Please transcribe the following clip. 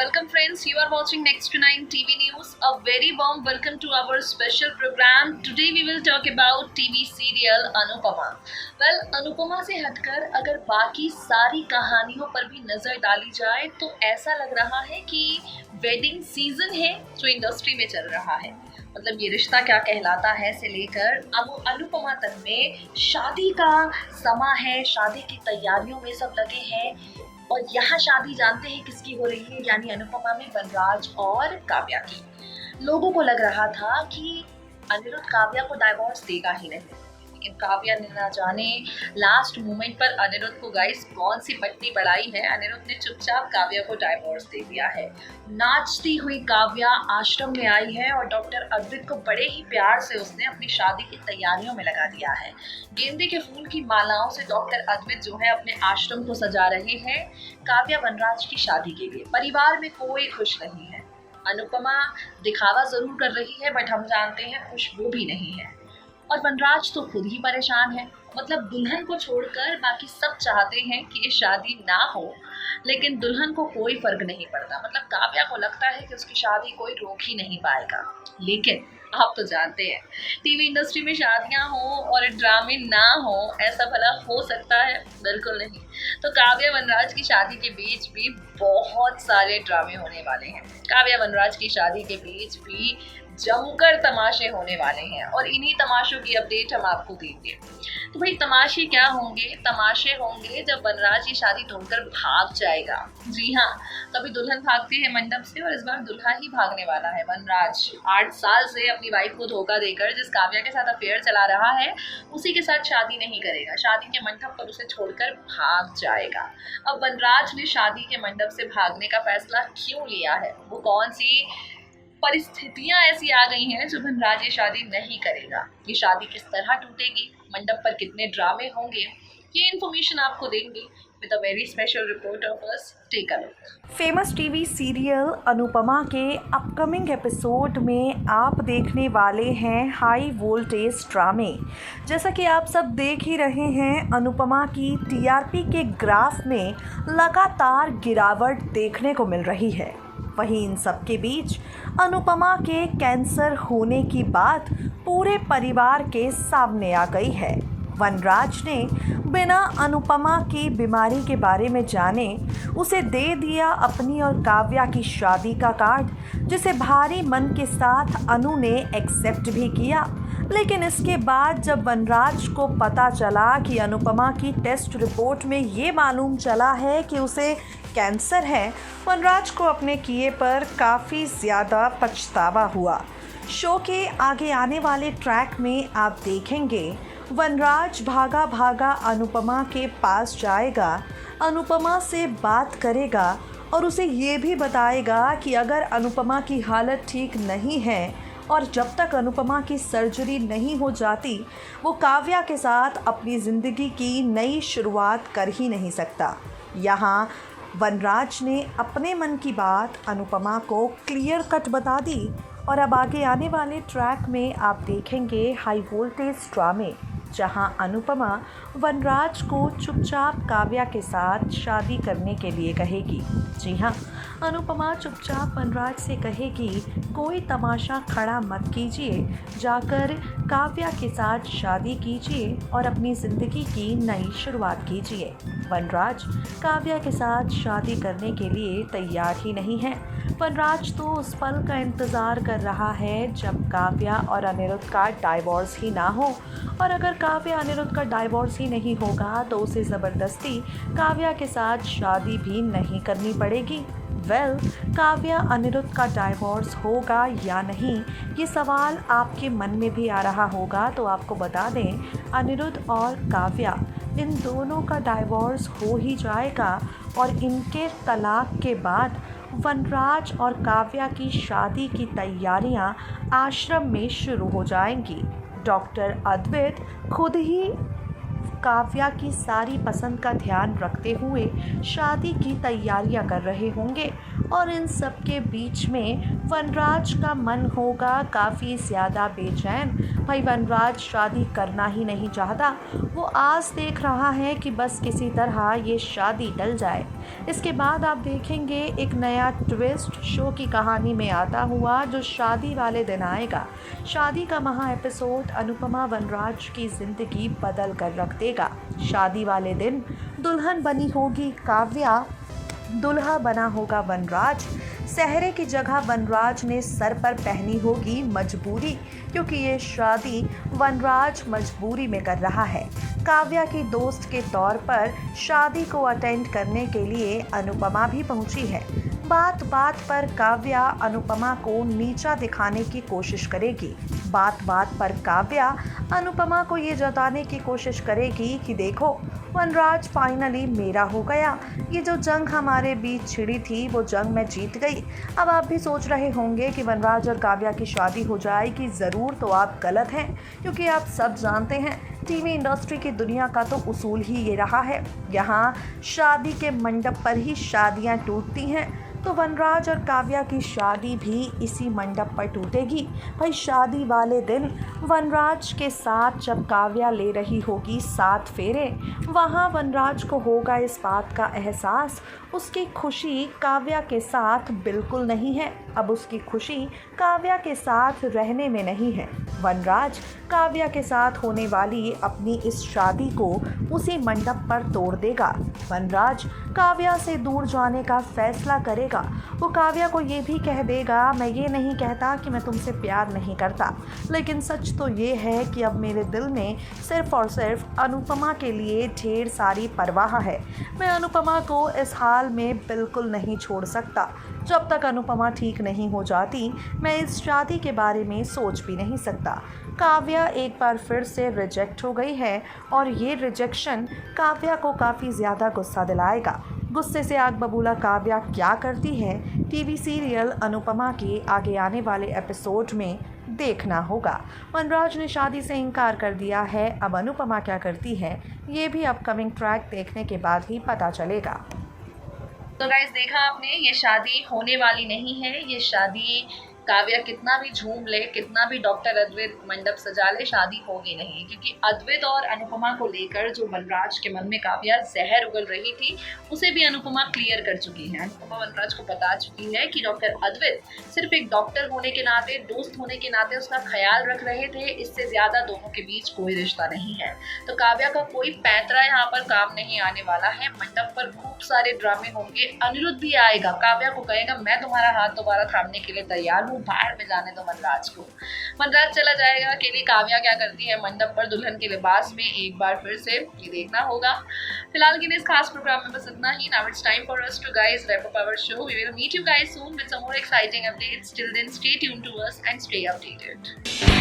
welcome friends. You are watching Next to 9 TV News. A very warm welcome to our special program. Today we will talk about TV serial Anupama. Well, Anupama से हटकर अगर बाकी सारी कहानियों पर भी नजर डाली जाए तो ऐसा लग रहा है कि वेडिंग सीजन है जो इंडस्ट्री में चल रहा है। मतलब ये रिश्ता क्या कहलाता है से लेकर अब अनुपमा तक में शादी का समा है, शादी की तैयारियों में सब लगे हैं। और यहाँ शादी जानते हैं किसकी हो रही है, यानी अनुपमा में वनराज और काव्या की। लोगों को लग रहा था कि अनिरुद्ध काव्या को डाइवोर्स देगा ही नहीं, लेकिन काव्या ने ना जाने लास्ट मोमेंट पर अनिरुद्ध को गाइस कौन सी पट्टी पड़ाई है। अनिरुद्ध ने चुपचाप काव्या को डाइवोर्स दे दिया है। नाचती हुई काव्या आश्रम में आई है और डॉक्टर अद्वित को बड़े ही प्यार से उसने अपनी शादी की तैयारियों में लगा दिया है। गेंदे के फूल की मालाओं से डॉक्टर अद्वित जो है अपने आश्रम को सजा रहे हैं काव्या वनराज की शादी के लिए। परिवार में कोई खुश नहीं है। अनुपमा दिखावा जरूर कर रही है, बट हम जानते हैं खुश वो भी नहीं है। और वनराज तो खुद ही परेशान है। मतलब दुल्हन को छोड़कर बाकी सब चाहते हैं कि ये शादी ना हो, लेकिन दुल्हन को कोई फर्क नहीं पड़ता। मतलब काव्या को लगता है कि उसकी शादी कोई रोक ही नहीं पाएगा। लेकिन आप तो जानते हैं टीवी इंडस्ट्री में शादियां हो और ड्रामे ना हो, ऐसा भला हो सकता है? बिल्कुल नहीं। तो काव्या वनराज की शादी के बीच भी बहुत सारे ड्रामे होने वाले हैं। काव्या वनराज की शादी के बीच भी जमकर तमाशे होने वाले हैं और इन्हीं तमाशों की अपडेट हम आपको देंगे। तो भाई तमाशे क्या होंगे? तमाशे होंगे जब वनराज की शादी तोड़कर भाग जाएगा। जी हाँ, कभी दुल्हन भागती है मंडप से और इस बार दुल्हा ही भागने वाला है। वनराज 8 साल से अपनी वाइफ को धोखा देकर जिस काव्या के साथ अफेयर चला रहा है उसी के साथ शादी नहीं करेगा। शादी के मंडप पर उसे छोड़कर भाग जाएगा। अब वनराज ने शादी के मंडप से भागने का फैसला क्यों लिया है? वो कौन सी परिस्थितियां ऐसी आ गई हैं जो वनराज ये शादी नहीं करेगा? ये शादी किस तरह टूटेगी? मंडप पर कितने ड्रामे होंगे? ये इन्फॉर्मेशन आपको देंगे with a very special report of us. Take a look. Famous TV serial Anupama के अपकमिंग एपिसोड में आप देखने वाले हैं हाई वोल्टेज ड्रामे। जैसा कि आप सब देख ही रहे हैं, अनुपमा की टीआरपी के ग्राफ में लगातार गिरावट देखने को मिल रही है। वहीं इन सब के बीच अनुपमा के कैंसर होने की बात पूरे परिवार के सामने आ गई है। वनराज ने बिना अनुपमा की बीमारी के बारे में जाने उसे दे दिया अपनी और काव्या की शादी का कार्ड, जिसे भारी मन के साथ अनु ने एक्सेप्ट भी किया। लेकिन इसके बाद जब वनराज को पता चला कि अनुपमा की टेस्ट रिपोर्ट में ये मालूम चला है कि उसे कैंसर है, वनराज को अपने किए पर काफ़ी ज़्यादा पछतावा हुआ। शो के आगे आने वाले ट्रैक में आप देखेंगे वनराज भागा भागा अनुपमा के पास जाएगा, अनुपमा से बात करेगा और उसे ये भी बताएगा कि अगर अनुपमा की हालत ठीक नहीं है और जब तक अनुपमा की सर्जरी नहीं हो जाती वो काव्या के साथ अपनी ज़िंदगी की नई शुरुआत कर ही नहीं सकता। यहाँ वनराज ने अपने मन की बात अनुपमा को क्लियर कट बता दी और अब आगे आने वाले ट्रैक में आप देखेंगे हाई वोल्टेज ड्रामे, जहां अनुपमा वनराज को चुपचाप काव्या के साथ शादी करने के लिए कहेगी। जी हाँ, अनुपमा चुपचाप वनराज से कहेगी कोई तमाशा खड़ा मत कीजिए, जाकर काव्या के साथ शादी कीजिए और अपनी ज़िंदगी की नई शुरुआत कीजिए। वनराज काव्या के साथ शादी करने के लिए तैयार ही नहीं है। वनराज तो उस पल का इंतज़ार कर रहा है जब काव्या और अनिरुद्ध का डाइवोर्स ही ना हो, और अगर काव्या अनिरुद्ध का डाइवोर्स ही नहीं होगा तो उसे ज़बरदस्ती काव्या के साथ शादी भी नहीं करनी पड़ेगी। काव्या अनिरुद्ध का डाइवोर्स होगा या नहीं, ये सवाल आपके मन में भी आ रहा होगा। तो आपको बता दें, अनिरुद्ध और काव्या इन दोनों का डाइवोर्स हो ही जाएगा और इनके तलाक के बाद वनराज और काव्या की शादी की तैयारियां आश्रम में शुरू हो जाएंगी। डॉक्टर अद्वैत खुद ही काव्या की सारी पसंद का ध्यान रखते हुए शादी की तैयारियां कर रहे होंगे और इन सब के बीच में वनराज का मन होगा काफ़ी ज़्यादा बेचैन। भाई वनराज शादी करना ही नहीं चाहता, वो आस देख रहा है कि बस किसी तरह ये शादी टल जाए। इसके बाद आप देखेंगे एक नया ट्विस्ट शो की कहानी में आता हुआ जो शादी वाले दिन आएगा। शादी का महा एपिसोड अनुपमा वनराज की ज़िंदगी बदल कर रख देगा। शादी वाले दिन दुल्हन बनी होगी काव्या, दूल्हा बना होगा वनराज। सेहरे की जगह वनराज ने सर पर पहनी होगी मजबूरी, क्योंकि ये शादी वनराज मजबूरी में कर रहा है। काव्या की दोस्त के तौर पर शादी को अटेंड करने के लिए अनुपमा भी पहुंची है। बात बात पर काव्या अनुपमा को नीचा दिखाने की कोशिश करेगी। बात बात पर काव्या अनुपमा को ये जताने की कोशिश करेगी कि देखो वनराज फाइनली मेरा हो गया, ये जो जंग हमारे बीच छिड़ी थी वो जंग मैं जीत गई। अब आप भी सोच रहे होंगे कि वनराज और काव्या की शादी हो जाएगी। ज़रूर तो आप गलत हैं, क्योंकि आप सब जानते हैं टीवी इंडस्ट्री की दुनिया का तो उसूल ही ये रहा है, यहाँ शादी के मंडप पर ही शादियाँ टूटती हैं। तो वनराज और काव्या की शादी भी इसी मंडप पर टूटेगी। भाई शादी वाले दिन वनराज के साथ जब काव्या ले रही होगी 7 फेरे, वहाँ वनराज को होगा इस बात का एहसास उसकी खुशी काव्या के साथ बिल्कुल नहीं है। अब उसकी खुशी काव्या के साथ रहने में नहीं है। वनराज काव्या के साथ होने वाली अपनी इस शादी को उसी मंडप पर तोड़ देगा। वनराज काव्या से दूर जाने का फैसला करेगा। वो काव्या को ये भी कह देगा, मैं ये नहीं कहता कि मैं तुमसे प्यार नहीं करता, लेकिन सच तो ये है कि अब मेरे दिल में सिर्फ़ और सिर्फ अनुपमा के लिए ढेर सारी परवाह है। मैं अनुपमा को इस हाल में बिल्कुल नहीं छोड़ सकता। जब तक अनुपमा ठीक नहीं हो जाती मैं इस शादी के बारे में सोच भी नहीं सकता। काव्या एक बार फिर से रिजेक्ट हो गई है और ये रिजेक्शन काव्या को काफ़ी ज़्यादा गुस्सा दिलाएगा। गुस्से से आग बबूला काव्या क्या करती है टीवी सीरियल अनुपमा के आगे आने वाले एपिसोड में देखना होगा। वनराज ने शादी से इनकार कर दिया है, अब अनुपमा क्या करती है ये भी अपकमिंग ट्रैक देखने के बाद ही पता चलेगा। तो गाइस देखा आपने, ये शादी होने वाली नहीं है। ये शादी काव्या कितना भी झूम ले, कितना भी डॉक्टर अद्वैत मंडप सजा ले, शादी होगी नहीं। क्योंकि अद्वैत और अनुपमा को लेकर जो वनराज के मन में काव्या जहर उगल रही थी उसे भी अनुपमा क्लियर कर चुकी है। अनुपमा वनराज को बता चुकी है कि डॉक्टर अद्वैत सिर्फ एक डॉक्टर होने के नाते, दोस्त होने के नाते उसका ख्याल रख रहे थे, इससे ज्यादा दोनों के बीच कोई रिश्ता नहीं है। तो काव्या का कोई पैंतरा यहाँ पर काम नहीं आने वाला है। मंडप पर खूब सारे ड्रामे होंगे। अनिरुद्ध भी आएगा, काव्या को कहेगा मैं तुम्हारा हाथ दोबारा थामने के लिए तैयार हूँ, बाहर में जाने दो वनराज को। वनराज चला जाएगा, अकेली काव्या क्या करती है मंडप पर दुल्हन के लिबास में, एक बार फिर से ये देखना होगा। फिलहाल के लिए इस खास प्रोग्राम में बस इतना ही। Now it's time for us to guys wrap up our show. We will meet you guys soon with some more exciting updates. Till then stay tuned to us and stay updated.